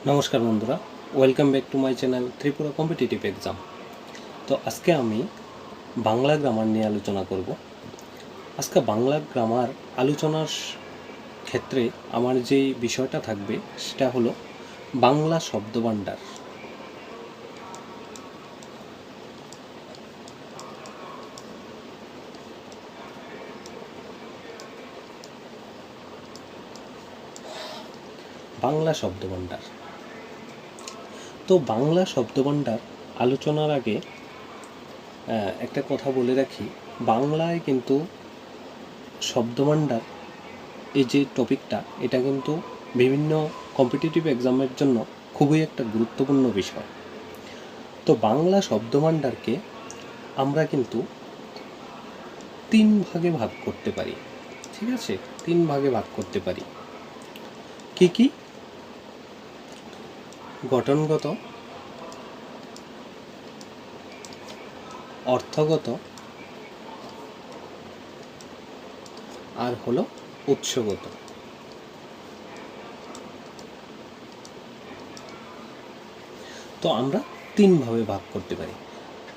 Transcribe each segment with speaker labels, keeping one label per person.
Speaker 1: নমস্কার বন্ধুরা, welcome back to my channel Tripura competitive exam. তো আজকে আমি বাংলা গ্রামার নিয়ে আলোচনা করব। আজকে বাংলা গ্রামার আলোচনার ক্ষেত্রে আমার যেই বিষয়টা থাকবে সেটা হলো বাংলা শব্দভাণ্ডার। বাংলা শব্দভাণ্ডার। তো বাংলা শব্দভাণ্ডার আলোচনার আগে একটা কথা বলে রাখি, বাংলায় কিন্তু শব্দভাণ্ডার এই যে টপিকটা, এটা কিন্তু বিভিন্ন কম্পিটিটিভ এক্সামের জন্য খুবই একটা গুরুত্বপূর্ণ বিষয়। তো বাংলা শব্দভাণ্ডারকে আমরা কিন্তু 3 ভাগে ভাগ করতে পারি। ঠিক আছে, 3 ভাগে ভাগ করতে পারি। কি কি? গঠনগত, অর্থগত, আর হলো উৎসগত। তো আমরা 3 ভাবে ভাগ করতে পারি।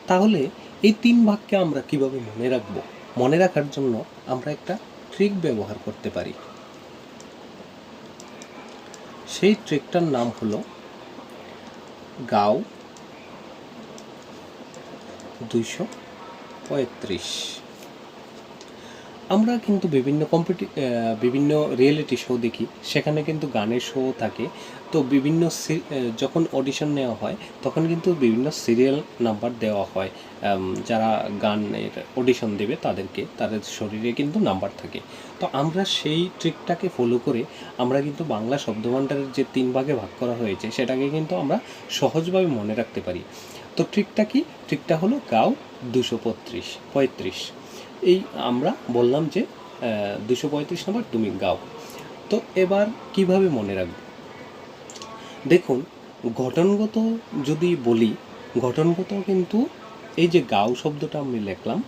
Speaker 1: তাহলে এই 3 ভাগকে আমরা কিভাবে মনে রাখবো? মনে রাখার জন্য আমরা একটা ট্রিক ব্যবহার করতে পারি। সেই ট্রিকটার নাম হলো গাও 235। আমরা কিন্তু বিভিন্ন রিয়েলিটি শো দেখি, সেখানে কিন্তু গানের শো থাকে। তো যখন অডিশন নেওয়া হয় তখন কিন্তু বিভিন্ন সিরিয়াল নাম্বার দেওয়া হয়। যারা গানের অডিশন দেবে তাদের শরীরে কিন্তু নাম্বার থাকে। তো আমরা সেই ট্রিকটাকে ফলো করে আমরা কিন্তু বাংলা শব্দভাণ্ডারের যে 3 ভাগে ভাগ করা হয়েছে সেটাকে কিন্তু আমরা সহজভাবে মনে রাখতে পারি। তো ট্রিকটা কি? ট্রিকটা হলো গাও 235। এই আমরা বললাম যে 235 নম্বর তুমি গাও। তো এবার কিভাবে মনে রাখব? দেখুন, ঘটনগত যদি বলি, ঘটনগত কিন্তু এই যে গাও শব্দটা আমি লিখলাম,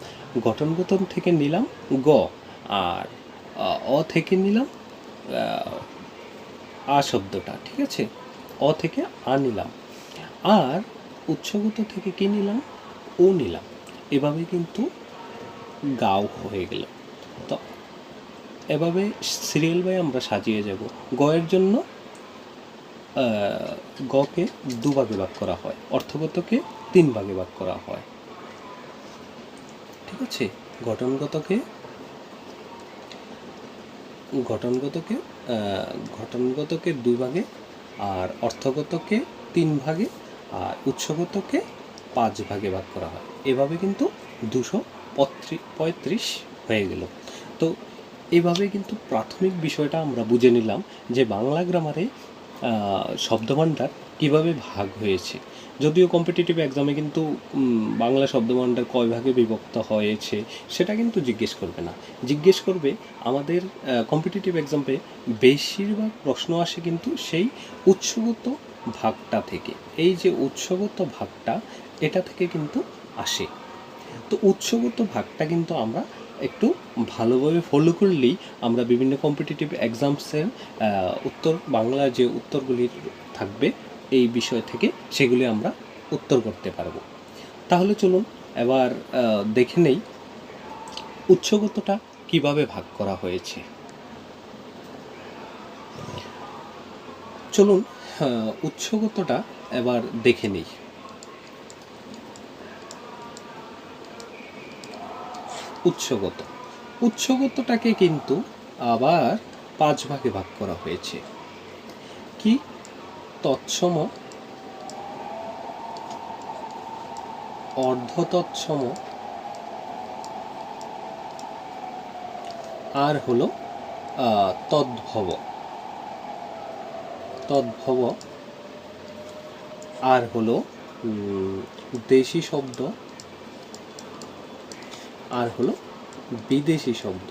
Speaker 1: ঘটনগত থেকে নিলাম গ, আর অ থেকে নিলাম আ শব্দটা। ঠিক আছে, অ থেকে আ নিলাম, আর উৎসগত থেকে কি নিলাম? ও নিলাম। এভাবে কিন্তু গাও হয়ে গেল। তো এভাবে সিরিয়াল বাই আমরা সাজিয়ে যাব। গয়ের জন্য গকে 2 ভাগে ভাগ করা হয়, অর্থগতকে 3 ভাগে ভাগ করা হয়। ঠিক আছে, ঘটনগতকে ঘটনগতকে ঘটনগতকে 2 ভাগে, আর অর্থগতকে 3 ভাগে, আর উৎসগতকে 5 ভাগে ভাগ করা হয়। এভাবে কিন্তু 235 হয়ে গেল। তো এভাবে কিন্তু প্রাথমিক বিষয়টা আমরা বুঝে নিলাম যে বাংলা গ্রামারে শব্দভাণ্ডার কীভাবে ভাগ হয়েছে। যদিও কম্পিটিটিভ এক্সামে কিন্তু বাংলা শব্দভাণ্ডার কয় ভাগে বিভক্ত হয়েছে সেটা কিন্তু জিজ্ঞেস করবে না। জিজ্ঞেস করবে আমাদের কম্পিটিটিভ এক্সামে বেশিরভাগ প্রশ্ন আসে কিন্তু সেই উৎসগত ভাগটা থেকে। এই যে উৎসগত ভাগটা, এটা থেকে কিন্তু আসে। তো উৎসগত ভাগটা কিন্তু আমরা একটু ভালোভাবে ফলো করলেই আমরা বিভিন্ন কম্পিটিটিভ এক্সামসের বাংলার যে উত্তরগুলি থাকবে এই বিষয় থেকে, সেগুলি আমরা উত্তর করতে পারবো। তাহলে চলুন এবার দেখে নেই উৎসগতটা কিভাবে ভাগ করা হয়েছে। চলুন উৎসগতটা এবার দেখে নেই। উৎসগতটাকে কিন্তু আবার 5 ভাগে ভাগ করা হয়েছে। কি? তৎসম, অর্ধতৎসম, আর হলো তদ্ভব। আর হলো দেশি শব্দ, আর হলো বিদেশি শব্দ।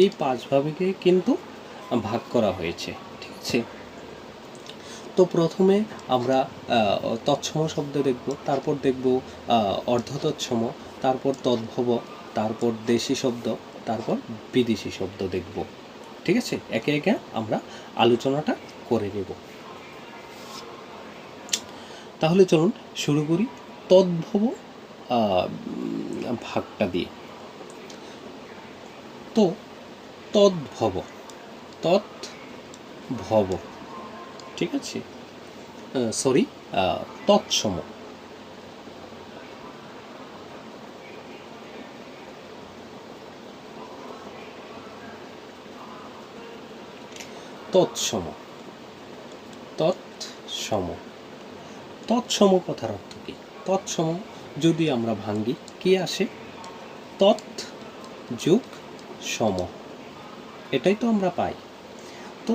Speaker 1: এই 5 ভাগে কিন্তু ভাগ করা হয়েছে। ঠিক আছে, তো প্রথমে আমরা তৎসম শব্দ দেখব, তারপর দেখব অর্ধতৎসম, তারপর তদ্ভব, তারপর দেশি শব্দ, তারপর বিদেশি শব্দ দেখব। ঠিক আছে, একে একে আমরা আলোচনাটা করে নেব। তাহলে চলুন শুরু করি তদ্ভব ভাগটা দিয়ে। তো তদ্ভব, তদ্ভব, ঠিক আছে, সরি, তৎসম, তৎসম, তৎসম, তৎসম কথার অর্থ কী? তৎসম যদি আমরা ভাঙ্গি কি আসে? তৎ যোগ সম, এটাই তো আমরা পাই। তো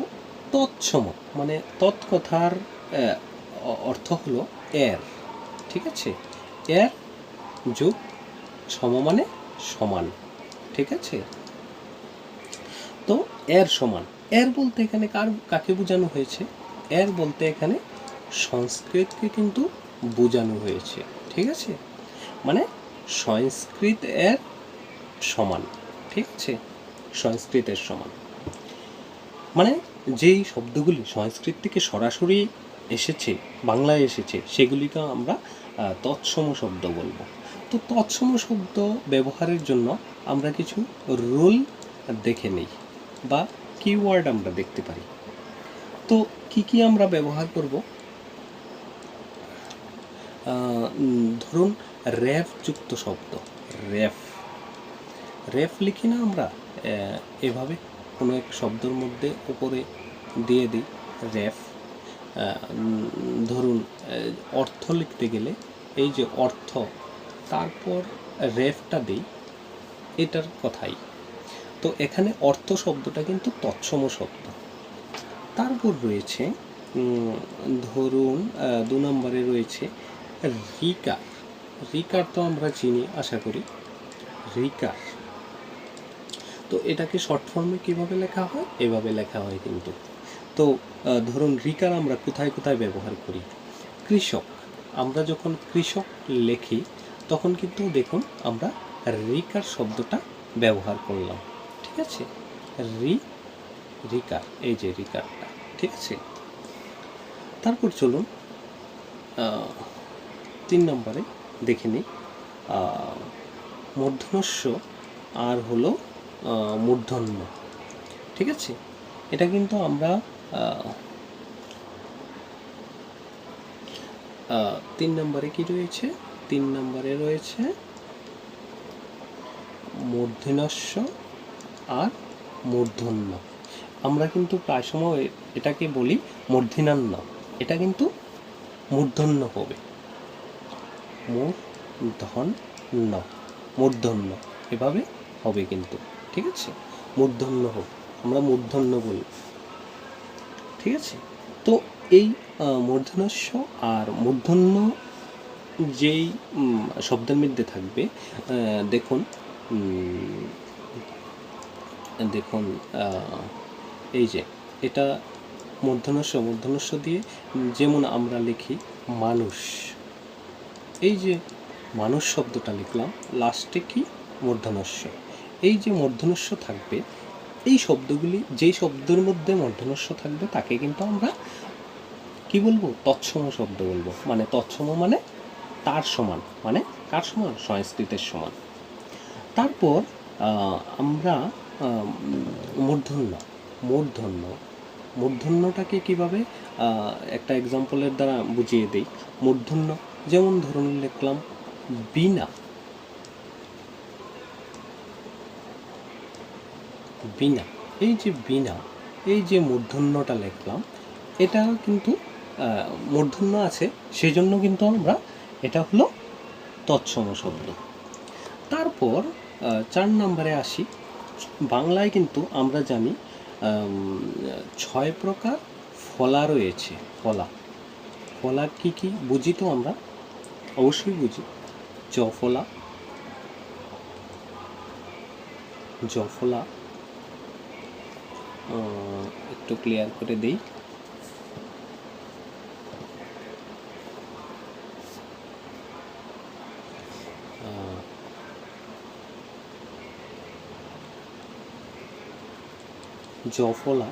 Speaker 1: তৎসম মানে তৎ কথার অর্থ হলো এর, ঠিক আছে, এর যোগ সম মানে সমান, ঠিক আছে। তো এর সমান, এর বলতে এখানে কাকে বোঝানো হয়েছে? এর বলতে এখানে সংস্কৃতকে কিন্তু বোঝানো হয়েছে, ঠিক আছে, মানে সংস্কৃত এর সমান, ঠিক আছে, সংস্কৃতের সমান, মানে যেই শব্দগুলি সংস্কৃত থেকে সরাসরি এসেছে, বাংলায় এসেছে, সেগুলিকে আমরা তৎসম শব্দ বলবো। তো তৎসম শব্দ ব্যবহারের জন্য আমরা কিছু রুল দেখে নিই বা কিওয়ার্ড আমরা দেখতে পারি। তো কি আমরা ব্যবহার করব? ধরুন রেফ যুক্ত শব্দ, রেফ, রেফ লিখি না আমরা এভাবে কোনো এক শব্দের মধ্যে উপরে দিয়ে দিই রেফ। ধরুন অর্থ লিখতে গেলে এই যে অর্থ, তারপর রেফটা দিই, এটার কথাই। তো এখানে অর্থ শব্দটা কিন্তু তৎসম শব্দ। তারপর রয়েছে ধরুন 2 নম্বরে রয়েছে রিকার। রিকার তো আমরা চিনি আশা করি, রিকার। তো এটাকে শর্ট ফর্মে কীভাবে লেখা হয়? এভাবে লেখা হয় কিন্তু। তো ধরুন রিকার আমরা কোথায় কোথায় ব্যবহার করি? কৃষক, আমরা যখন কৃষক লিখি তখন কিন্তু দেখুন আমরা রিকার শব্দটা ব্যবহার করলাম, ঠিক আছে, রিকার, এই যে রিকারটা, ঠিক আছে। তারপর চলুন 3 নম্বরে দেখে নিই মূর্ধন্যস্ব আর হলো মূর্ধন্য, ঠিক আছে। এটা কিন্তু আমরা 3 নম্বরে কি রয়েছে? 3 নম্বরে রয়েছে মূর্ধন্যস্ব আর মূর্ধন্য। আমরা কিন্তু প্রায় সময় এটাকে বলি মূর্ধন্য, এটা কিন্তু মূর্ধন্য হবে, মূর্ধন্য, মূর্ধন্য এভাবে হবে কিন্তু, ঠিক আছে, মূর্ধন্য হবে, আমরা মূর্ধন্য বলি, ঠিক আছে। তো এই মূর্ধন্যস্ব আর মূর্ধন্য যেই শব্দের মধ্যে থাকবে, দেখুন দেখুন এই যে এটা মূর্ধন্যস্ব দিয়ে, যেমন আমরা লিখি মানুষ, এই যে মানুষ শব্দটা লিখলাম, লাস্টে কি? মূর্ধন্যস্ব। এই যে মূর্ধন্যস্ব থাকবে, এই শব্দগুলি, যেই শব্দের মধ্যে মূর্ধন্যস্ব থাকবে তাকে কিন্তু আমরা কি বলবো? তৎসম শব্দ বলবো। মানে তৎসম মানে তার সমান, মানে কার সমান? সংস্কৃতের সমান। তারপর আমরা মূর্ধন্য, মূর্ধন্য, মূর্ধন্যটাকে কীভাবে একটা এক্সাম্পলের দ্বারা বুঝিয়ে দিই। মূর্ধন্য যেমন ধরুন লিখলাম বীণা, বীণা, এই যে বীণা, এই যে মূর্ধন্যটা লিখলাম, এটা কিন্তু মূর্ধন্য আছে, সেই জন্য কিন্তু আমরা এটা হলো তৎসম শব্দ। তারপর 4 নম্বরে আসি। বাংলায় কিন্তু আমরা জানি 6 প্রকার ফলা রয়েছে। ফলা, ফলা কি কি বুঝি তো আমরা? অবশ্যই বুঝি। জফলা, জফলা, একটু ক্লিয়ার করে দিই। জফলা,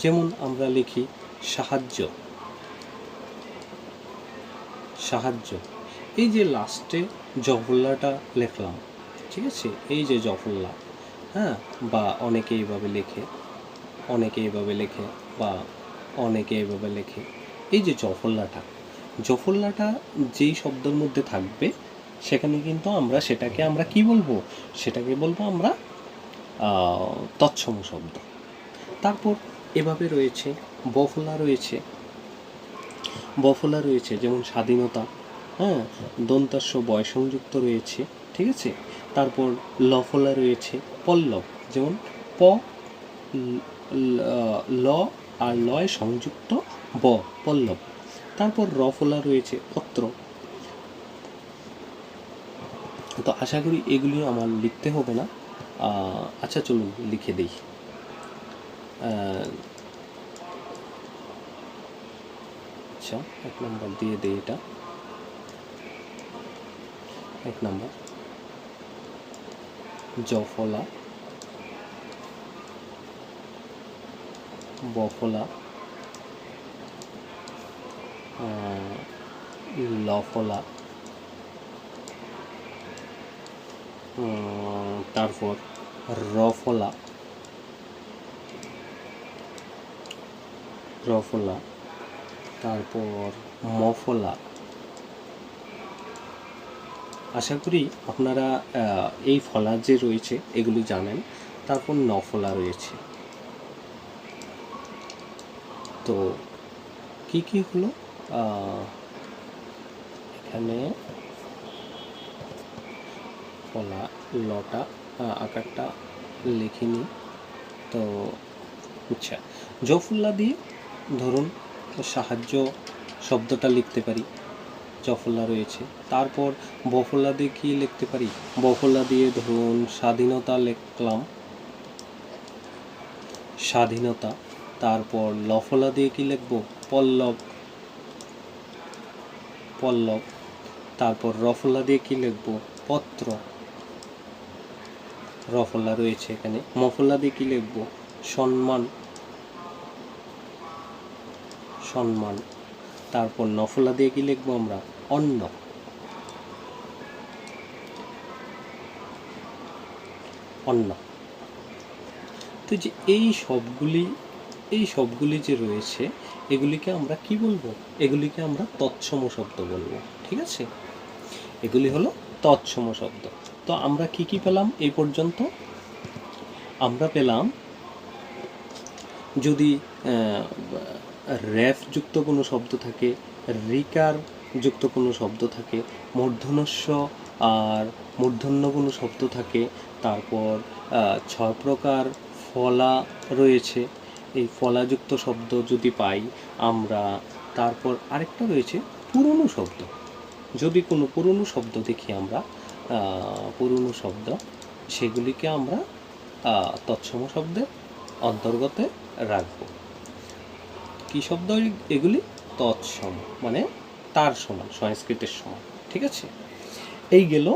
Speaker 1: যেমন আমরা লিখি সাহায্য, সাহায্য। এই যে লাস্টে জফলাটা লিখলাম, ঠিক আছে, এই যে জফলা, হ্যাঁ, বা অনেকে এইভাবে লেখে, অনেকে এইভাবে লেখে, বা অনেকে এইভাবে লেখে। এই যে জফলাটা, জফলাটা যেই শব্দের মধ্যে থাকবে সেখানে কিন্তু আমরা সেটাকে আমরা কি বলবো, সেটাকে বলবো আমরা তৎসম শব্দ। তারপর এভাবে রয়েছে বফলা, রয়েছে বফলা রয়েছে, যেমন স্বাধীনতা, হ্যাঁ, দন্তাস্য বয় সংযুক্ত রয়েছে, ঠিক আছে। তারপর লফলা রয়েছে, পল্লব, যেমন প ল আর লয় সংযুক্ত ব, পল্লব। তারপর রফলা রয়েছে, পত্র। তো আশা করি এগুলি আমার লিখতে হবে না। আচ্ছা চলুন লিখে দিই। আচ্ছা, 1 নম্বর দিয়ে দিই, এটা 1 নম্বর জফলা, বফলা, লফলা, তারপর রফলা, রফলা, তারপর মফলা। আশা করি আপনারা এই ফলা যে রয়েছে এগুলি জানেন। তারপর নফলা রয়েছে। তো কি কি হলো, এখানে ফলা, লটা আকারটা লিখিনি। তো আচ্ছা, জফলা দিয়ে ধরুন সাহায্য শব্দটা লিখতে পারি, জফলা রয়েছে। তারপর বফলা দিয়ে কি লিখতে পারি, বফলা দিয়ে ধরুন স্বাধীনতা লিখলাম, স্বাধীনতা। তারপর লফলা দিয়ে কি লিখবো, পল্লব, পল্লব। তারপর রফলা দিয়ে কি লিখবো, পত্র, রফলা রয়েছে এখানে। মফলা দিয়ে কি লিখবো, সম্মান, সম্মান। তারপর নফলা দিয়ে কি লিখবো আমরা, অন্ন, অন্ন। তো যে এই সবগুলি যে রয়েছে এগুলিকে আমরা কি বলবো, এগুলিকে আমরা তৎসম শব্দ বলবো, ঠিক আছে। এগুলি হলো তৎসম শব্দ। তো আমরা কি কি পেলাম এই পর্যন্ত? আমরা পেলাম যদি রেফ যুক্ত কোনো শব্দ থাকে, রিকার যুক্ত কোনো শব্দ থাকে, মূর্ধন্যস্ব আর মূর্ধন্য কোনো শব্দ থাকে, তারপর 6 প্রকার ফলা রয়েছে, এই ফলাযুক্ত শব্দ যদি পাই আমরা, তারপর আরেকটা রয়েছে পুরনো শব্দ। যদি কোনো পুরনো শব্দ দেখি আমরা, পুরনো শব্দ, সেগুলিকে আমরা তৎসম শব্দের অন্তর্গত রাখব। কি শব্দ এগুলি? তৎসম, মানে তার সমান, সংস্কৃতের সমান, ঠিক আছে। এই গেল,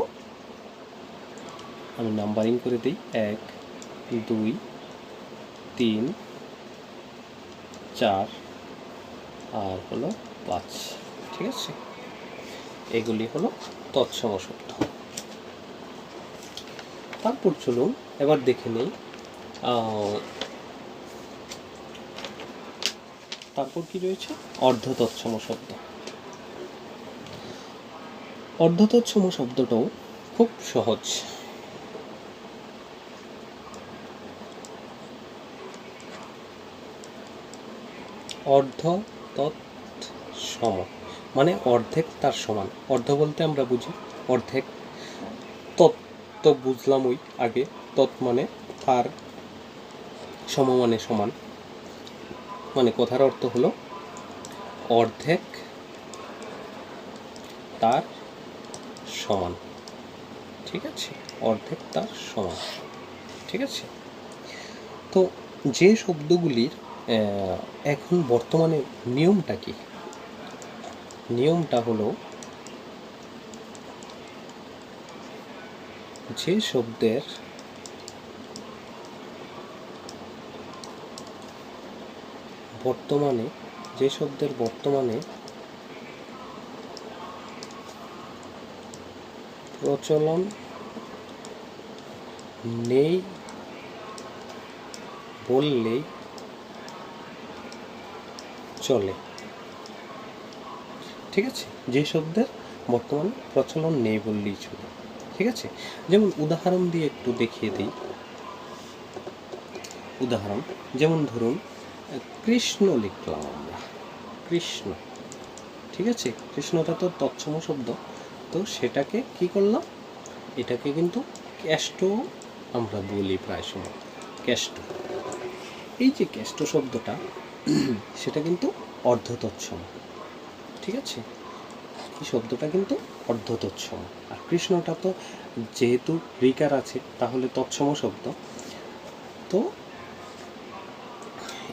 Speaker 1: আমি নাম্বারিং করে দিই, 1 2 3 4 আর হলো 5, ঠিক আছে। এগুলি হলো তৎসম শব্দ। তারপর চলুন এবার দেখে নেই, তারপর কি রয়েছে, অর্ধতৎসম শব্দ। অর্ধতৎসম শব্দটাও খুব সহজ। অর্ধ তৎসম মানে অর্ধেক তার সমান। অর্ধ বলতে আমরা বুঝি অর্ধেক, তৎ তো বুঝলাম ওই আগে, তৎ মানে তার, সম মানে সমান, মানে কথার অর্থ হলো অর্ধেক তার সমান, ঠিক আছে, অর্ধেক তার সমান, ঠিক আছে। তো যে শব্দগুলির এখন বর্তমানে নিয়মটা কি, নিয়মটা হলো যে শব্দের বর্তমানে যে শব্দের বর্তমানে প্রচলন নেই বললেই চলে, ঠিক আছে? যে শব্দের বর্তমানে প্রচলন নেই বললেই চলে, ঠিক আছে? যেমন উদাহরণ দিয়ে একটু দেখিয়ে দিই। উদাহরণ যেমন ধরুন কৃষ্ণ লিখলাম আমরা, কৃষ্ণ, ঠিক আছে? কৃষ্ণটা তো তৎসম শব্দ, তো সেটাকে কি করলাম, এটাকে কিন্তু কেষ্ট আমরা বলি প্রায় সময়, কেষ্ট। এই যে কেষ্ট শব্দটা সেটা কিন্তু অর্ধতৎসম, ঠিক আছে? এই শব্দটা কিন্তু অর্ধতৎসম। আর কৃষ্ণটা তো যেহেতু রিকার আছে তাহলে তৎসম শব্দ। তো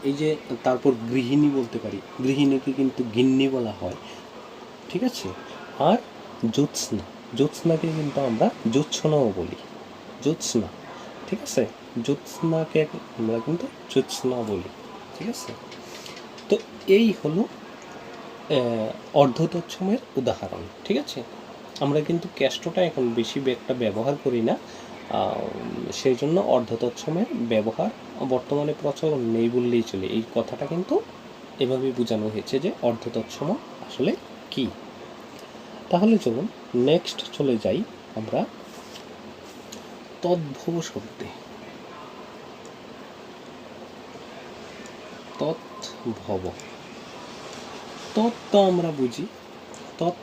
Speaker 1: এই যে তারপর গৃহিণী বলতে পারি, গৃহিণীকে কিন্তু গিন্নি বলা হয়, ঠিক আছে? আর জ্যোৎস্না, জ্যোৎস্নাকে কিন্তু আমরা জ্যোৎস্নাও বলি, জ্যোৎস্না, ঠিক আছে? জ্যোৎস্নাকে আমরা কিন্তু জ্যোৎস্না বলি, ঠিক আছে? তো এই হলো অর্ধতৎসমের উদাহরণ, ঠিক আছে? আমরা কিন্তু ক্যাস্টটা এখন বেশি একটা ব্যবহার করি না, সেই জন্য অর্ধতৎসমের ব্যবহার বর্তমানে প্রচলন নেই বললেই চলে। এই কথাটা কিন্তু এভাবে বোঝানো হয়েছে যে অর্ধতৎসম আসলে কি। তাহলে চলুন নেক্সট চলে যাই আমরা তদ্ভব শব্দে। তদ্ভব, তৎ আমরা বুঝি, তৎ,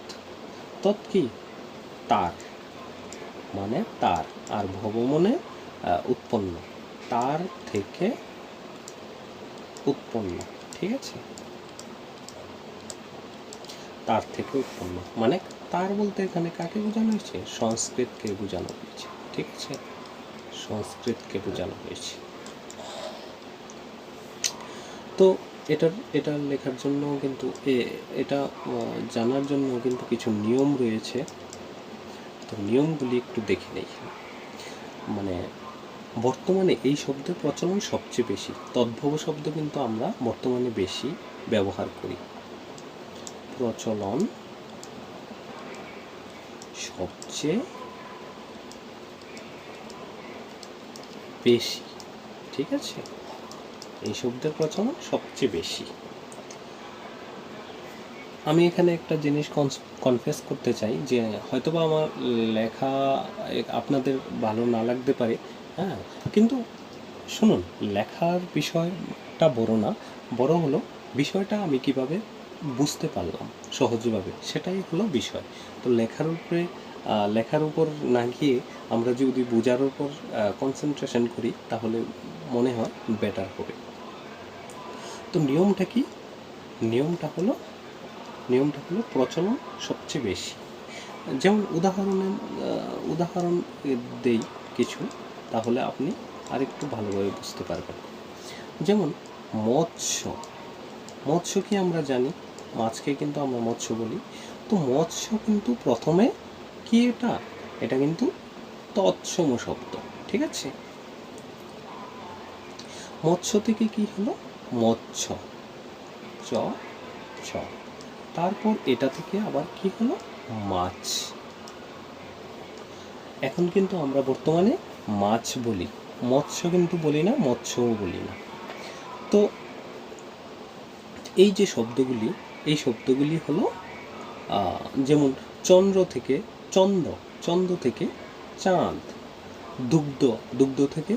Speaker 1: তৎ কি, তার, মানে তার, আর ভব মানে উৎপন্ন, তার থেকে উৎপন্ন, ঠিক আছে? তার থেকে উৎপন্ন মানে তার বলতে এখানে কাকে বোঝানো হয়েছে? সংস্কৃতকে বোঝানো হয়েছে, ঠিক আছে? সংস্কৃতকে বোঝানো হয়েছে। তো এটা লেখার জন্য কিন্তু এটা জানার জন্য কিন্তু কিছু নিয়ম রয়েছে। তো নিয়মগুলি একটু দেখে নেই। মানে বর্তমানে এই শব্দের প্রচলন সবচেয়ে বেশি, তদ্ভব শব্দ কিন্তু আমরা বর্তমানে বেশি ব্যবহার করি। প্রচলন সবচেয়ে বেশি, ঠিক আছে? এই শব্দের প্রচলন সবচেয়ে বেশি। আমি এখানে একটা জিনিস কনফেস করতে চাই যে হয়তোবা আমার লেখা আপনাদের ভালো না লাগতে পারে, হ্যাঁ, কিন্তু শুনুন, লেখার বিষয়টা বড় না, বড় হলো বিষয়টা আমি কিভাবে বুঝতে পারলাম সহজভাবে, সেটাই হলো বিষয়। তো লেখার উপর না গিয়ে আমরা যদি বোঝার উপর কনসেন্ট্রেশন করি তাহলে মনে হয় বেটার হবে। তো নিয়মটা কি? নিয়মটা হলো প্রচলন সবচেয়ে বেশি। যেমন উদাহরণ দেই কিছু, তাহলে আপনি আরেকটু ভালোভাবে বুঝতে পারবেন। যেমন মৎস্য কি আমরা জানি, মাছকে কিন্তু আমরা মৎস্য বলি। তো মৎস্য কিন্তু প্রথমে কি, এটা কিন্তু তৎসম শব্দ, ঠিক আছে? মৎস্য থেকে কি হলো মৎস্য, চ ছ, তারপর এটা থেকে আবার কি হলো মাছ। এখন কিন্তু আমরা বর্তমানে মাছ বলি, মৎস্য কিন্তু বলি না, মৎস্যও বলি না। তো এই যে শব্দগুলি, এই শব্দগুলি হলো যেমন চন্দ্র থেকে চন্দ্র থেকে চাঁদ, দুগ্ধ থেকে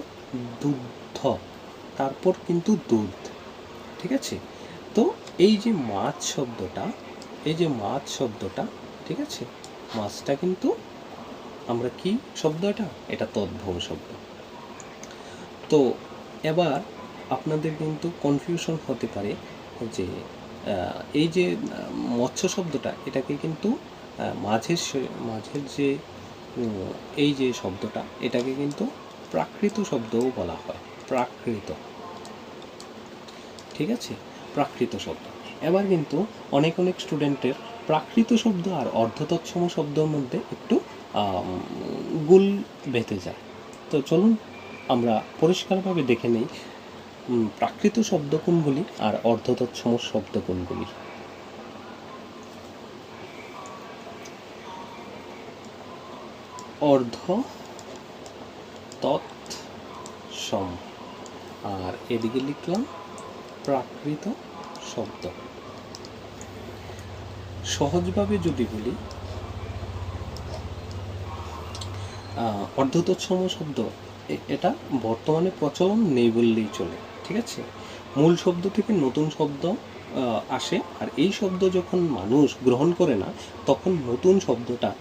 Speaker 1: দুগ্ধ, তারপর কিন্তু দুধ, ঠিক আছে? তো এই যে মাছ শব্দটা, ঠিক আছে, মাছটা কিন্তু আমরা কি শব্দ, এটা তদ্ভব শব্দ। তো এবার আপনাদের কিন্তু কনফিউশন হতে পারে যে এই যে মৎস্য শব্দটা, এটাকে কিন্তু মাঝের যে এই যে শব্দটা, এটাকে কিন্তু প্রাকৃত শব্দও বলা হয়, প্রাকৃত, ঠিক আছে? প্রাকৃত শব্দ। এবার কিন্তু অনেক স্টুডেন্টের প্রাকৃত শব্দ আর অর্ধতৎসম শব্দের মধ্যে একটু গুল বেঁধে যায়। তো চলুন আমরা পরিষ্কারভাবে দেখে নিই প্রাকৃত শব্দ কোনগুলি আর অর্ধতৎসম শব্দ কোনগুলি? অর্ধ তৎসম, আর এদিকে লিখলাম প্রাকৃত শব্দ। সহজভাবে যদি বলি, অর্ধতৎসম শব্দ এটা বর্তমানে প্রচলন নেই বললেই চলে, ঠিক আছে। মূল শব্দ থেকে নতুন শব্দ আসে, আর এই শব্দ যখন মানুষ গ্রহণ করে না, তখন নতুন শব্দটা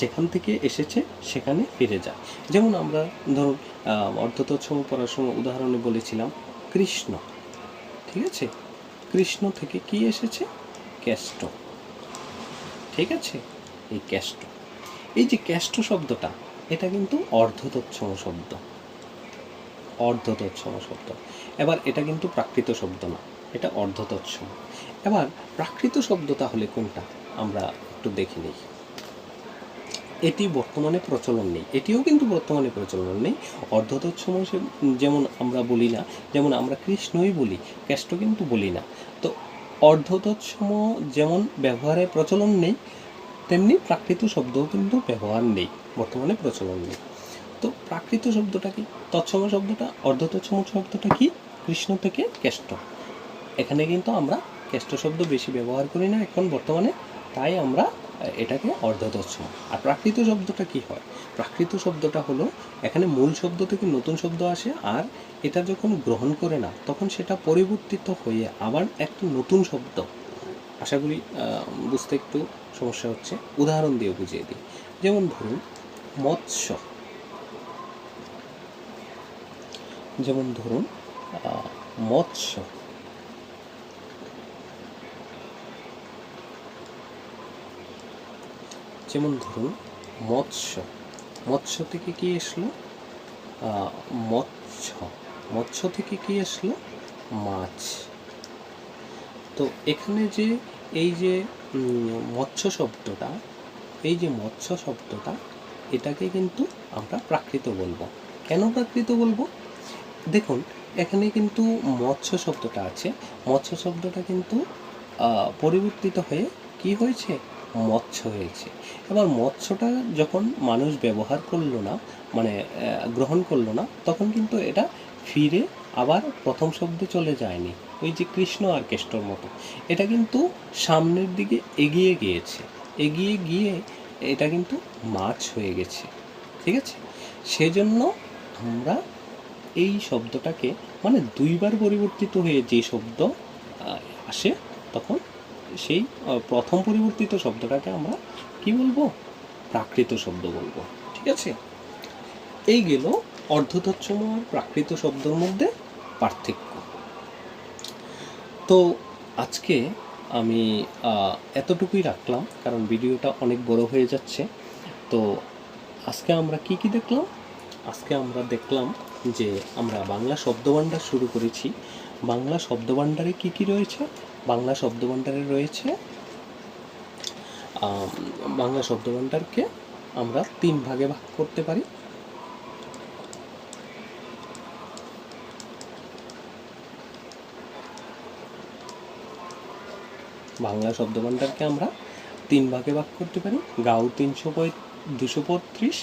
Speaker 1: যেখান থেকে এসেছে সেখানে ফিরে যায়। যেমন আমরা ধরুন অর্ধতৎসম পড়ার সময় উদাহরণে বলেছিলাম কৃষ্ণ, ঠিক আছে। কৃষ্ণ থেকে কি এসেছে? কেষ্ট, ঠিক আছে। এই কেষ্ট, এই যে কেষ্ট শব্দটা, এটা কিন্তু অর্ধতৎসম শব্দ, অর্ধতৎসম শব্দ। এবার এটা কিন্তু প্রাকৃত শব্দ না, এটা অর্ধতৎসম। এবার প্রাকৃত শব্দ তাহলে কোনটা আমরা একটু দেখে নিই। এটি বর্তমানে প্রচলন নেই, এটিও কিন্তু বর্তমানে প্রচলন নেই। অর্ধতৎসম যেমন আমরা বলি না, যেমন আমরা কৃষ্ণই বলি, কেষ্ট কিন্তু বলি না। তো অর্ধতৎসম যেমন ব্যবহারে প্রচলন নেই, তেমনি প্রাকৃত শব্দও কিন্তু ব্যবহার নেই, বর্তমানে প্রচলন নেই। তো প্রাকৃত শব্দটা কি? তৎসম শব্দটা, অর্ধতৎসম শব্দটা কি? কৃষ্ণ থেকে কেষ্ট। এখানে কিন্তু আমরা কেষ্ট শব্দ বেশি ব্যবহার করি না এখন বর্তমানে, তাই আমরা এটাকে অর্ধতৎসম। আর প্রাকৃত শব্দটা কি হয়? প্রাকৃত শব্দটা হলো এখানে মূল শব্দ থেকে নতুন শব্দ আসে, আর এটা যখন গ্রহণ করে না, তখন সেটা পরিবর্তিত হয়ে আবার একটা নতুন শব্দ। আশা করি বুঝতে একটু সমস্যা হচ্ছে, উদাহরণ দিয়ে বুঝিয়ে দিই। যেমন ধরুন মৎস্য, যেমন ধরুন মৎস্য, যেমন ধরুন মৎস্য, মৎস্য থেকে কি আসলো? মৎস্য, মৎস্য থেকে কি আসলো? মাছ। তো এখানে যে এই যে মৎস্য শব্দটা, এই যে মৎস্য শব্দটা, এটাকে কিন্তু আমরা প্রাকৃত বলবো। কেন প্রাকৃত বলবো? দেখুন এখানে কিন্তু মৎস্য শব্দটা আছে, মৎস্য শব্দটা কিন্তু পরিবর্তিত হয়ে কি হয়েছে? মৎস্য হয়েছে। এবার মৎস্যটা যখন মানুষ ব্যবহার করলো না, মানে গ্রহণ করলো না, তখন কিন্তু এটা ফিরে আবার প্রথম শব্দে চলে যায়নি, ওই যে কৃষ্ণ আর কেষ্টর মতো। এটা কিন্তু সামনের দিকে এগিয়ে গিয়েছে, এগিয়ে গিয়ে এটা কিন্তু মাছ হয়ে গেছে, ঠিক আছে। সেজন্য আমরা এই শব্দটাকে, মানে দুইবার পরিবর্তিত হয়ে যে শব্দ আসে, তখন সেই প্রথম পরিবর্তিত শব্দটাকে আমরা কি বলবো? প্রাকৃত শব্দ বলবো, ঠিক আছে। এই গেল অর্ধতৎসম আর প্রাকৃত শব্দের মধ্যে পার্থক্য। তো আজকে আমি এতটুকুই রাখলাম, কারণ ভিডিওটা অনেক বড় হয়ে যাচ্ছে। তো আজকে আমরা কি কি দেখলাম? আজকে আমরা দেখলাম যে আমরা বাংলা শব্দভাণ্ডার শুরু করেছি। বাংলা শব্দভাণ্ডারে কি কি রয়েছে? বাংলা শব্দভাণ্ডারে রয়েছে, বাংলা শব্দভাণ্ডারকে আমরা 3 ভাগে ভাগ করতে পারি। বাংলা শব্দভাণ্ডারকে আমরা 3 ভাগে ভাগ করতে পারি। গাও 235,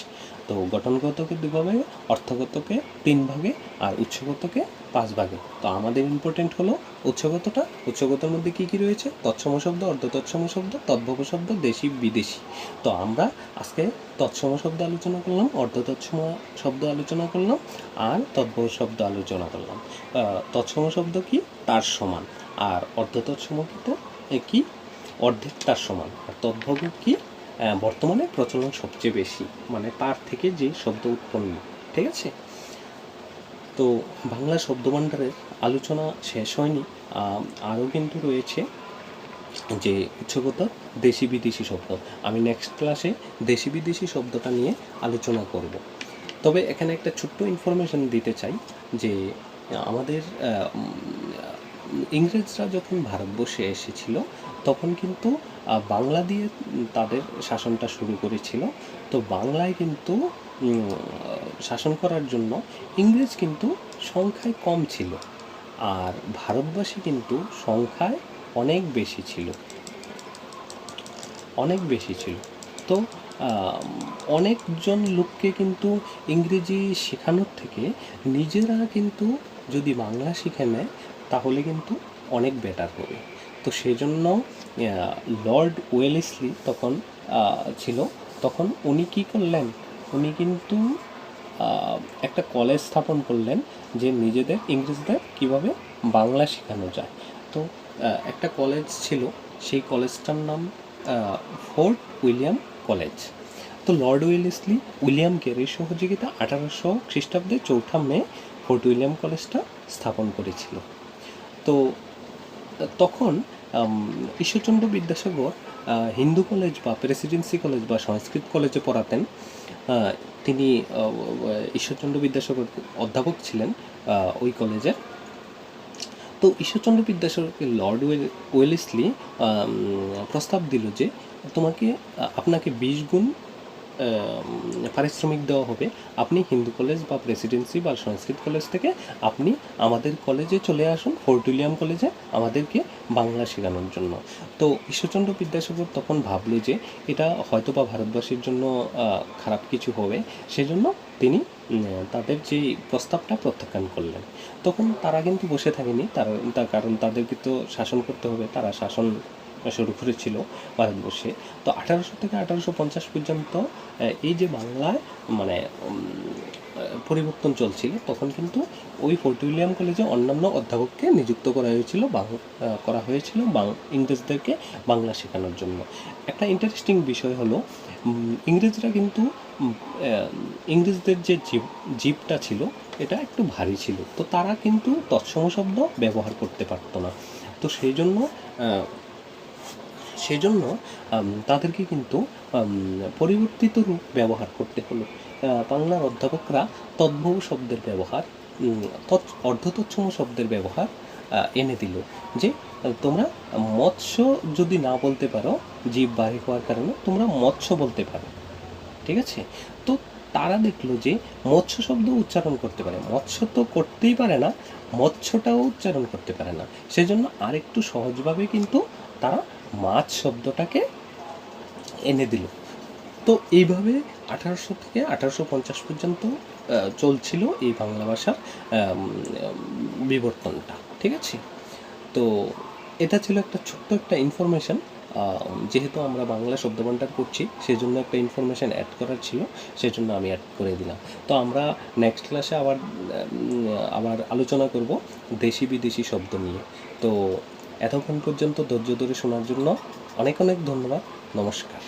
Speaker 1: তো গঠনগতকে 2 ভাগে, অর্থগতকে 3 ভাগে, আর উৎসগতকে 5 ভাগে। তো আমাদের ইম্পর্টেন্ট হলো উৎসগতটা। উৎসগতর মধ্যে কি কি রয়েছে? তৎসম শব্দ, অর্ধতৎসম শব্দ, তদ্ভব শব্দ, দেশি বিদেশি। তো আমরা আজকে তৎসম শব্দ আলোচনা করলাম, অর্ধতৎসম শব্দ আলোচনা করলাম, আর তদ্ভব শব্দ আলোচনা করলাম। তৎসম শব্দ কি? তার সমান। আর অর্ধতৎসম কি? অর্ধেক তার সমান। আর তদ্ভব কি? বর্তমানে প্রচলন সবচেয়ে বেশি, মানে তার থেকে যে শব্দ উৎপন্ন, ঠিক আছে। তো বাংলা শব্দভাণ্ডারের আলোচনা শেষ হয়নি, আরও কিন্তু রয়েছে যে উৎসগত দেশি বিদেশি শব্দ। আমি নেক্সট ক্লাসে দেশি বিদেশি শব্দটা নিয়ে আলোচনা করব। তবে এখানে একটা ছোট্ট ইনফরমেশন দিতে চাই যে আমাদের ইংরেজরা যখন ভারতবর্ষে এসেছিল, তখন কিন্তু বাংলা দিয়ে তাদের শাসনটা শুরু করেছিল। তো বাংলায় কিন্তু শাসন করার জন্য ইংরেজ কিন্তু সংখ্যায় কম ছিল, আর ভারতবাসী কিন্তু সংখ্যায় অনেক বেশি ছিল, অনেক বেশি ছিল। তো অনেকজন লোককে কিন্তু ইংরেজি শেখানোর থেকে নিজেরা কিন্তু যদি বাংলা শিখে নেয় তাহলে কিন্তু অনেক বেটার হবে। তো সেজন্য লর্ড ওয়েলেসলি তখন ছিল, তখন উনি কী করলেন, উনি কিন্তু একটা কলেজ স্থাপন করলেন যে নিজেদের ইংরেজদের কীভাবে বাংলা শেখানো যায়। তো একটা কলেজ ছিল, সেই কলেজটার নাম ফোর্ট উইলিয়াম কলেজ। তো লর্ড ওয়েলেসলি উইলিয়াম কেরির সহযোগিতা 1800 খ্রিস্টাব্দে 4 মে ফোর্ট উইলিয়াম কলেজটা স্থাপন করেছিল। তো তখন ঈশ্বরচন্দ্র বিদ্যাসাগর হিন্দু কলেজ বা প্রেসিডেন্সি কলেজ বা সংস্কৃত কলেজে পড়াতেন। তিনি ঈশ্বরচন্দ্র বিদ্যাসাগর অধ্যাপক ছিলেন ওই কলেজের। তো ঈশ্বরচন্দ্র বিদ্যাসাগরকে লর্ড ওয়েলেসলি প্রস্তাব দিল যে আপনাকে 20 গুণ পারিশ্রমিক দেওয়া হবে, আপনি হিন্দু কলেজ বা প্রেসিডেন্সি বা সংস্কৃত কলেজ থেকে আপনি আমাদের কলেজে চলে আসুন, ফোর্ট উইলিয়াম কলেজে আমাদেরকে বাংলা শেখানোর জন্য। তো ঈশ্বরচন্দ্র বিদ্যাসাগর তখন ভাবলো যে এটা হয়তো বা ভারতবাসীর জন্য খারাপ কিছু হবে, সেজন্য তিনি তাদের যে প্রস্তাবটা প্রত্যাখ্যান করলেন। তখন তারা কিন্তু বসে থাকেনি, কারণ তাদেরকে তো শাসন করতে হবে, তারা শাসন শুরু করেছিল ভারতবর্ষে। তো 1800 থেকে 1850 পর্যন্ত এই যে বাংলায় মানে পরিবর্তন চলছিল, তখন কিন্তু ওই ফোর্ট উইলিয়াম কলেজে অন্যান্য অধ্যাপককে নিযুক্ত করা হয়েছিল ইংরেজদেরকে বাংলা শেখানোর জন্য। একটা ইন্টারেস্টিং বিষয় হলো, ইংরেজরা কিন্তু ইংরেজদের যে জিভটা ছিল এটা একটু ভারী ছিল, তো তারা কিন্তু তৎসম শব্দ ব্যবহার করতে পারতো না। তো সেজন্য তাদেরকে কিন্তু পরিবর্তিত রূপ ব্যবহার করতে হলো। বাংলার অধ্যাপকরা তদ্ভব শব্দের ব্যবহার, অর্ধতৎসম শব্দের ব্যবহার এনে দিল, যে তোমরা মৎস্য যদি না বলতে পারো জীব বাড়ি হওয়ার কারণে, তোমরা মৎস্য বলতে পারো, ঠিক আছে। তো তারা দেখলো যে মৎস্য শব্দ উচ্চারণ করতে পারে, মৎস্য তো করতেই পারে না, মৎস্যটাও উচ্চারণ করতে পারে না, সেজন্য আরেকটু সহজভাবে কিন্তু তারা মাছ শব্দটাকে এনে দিল। তো এইভাবে 1800 থেকে 1850 পর্যন্ত চলছিল এই বাংলা ভাষার বিবর্তনটা, ঠিক আছে। তো এটা ছিল একটা ছোট্ট একটা ইনফরমেশান। যেহেতু আমরা বাংলা শব্দভাণ্ডার করছি, সেজন্য একটা ইনফরমেশান অ্যাড করার ছিল, সেজন্য আমি অ্যাড করে দিলাম। তো আমরা নেক্সট ক্লাসে আবার আলোচনা করব দেশি বিদেশি শব্দ নিয়ে। তো এতক্ষণ পর্যন্ত ধৈর্য ধরে শোনার জন্য অনেক অনেক ধন্যবাদ। নমস্কার।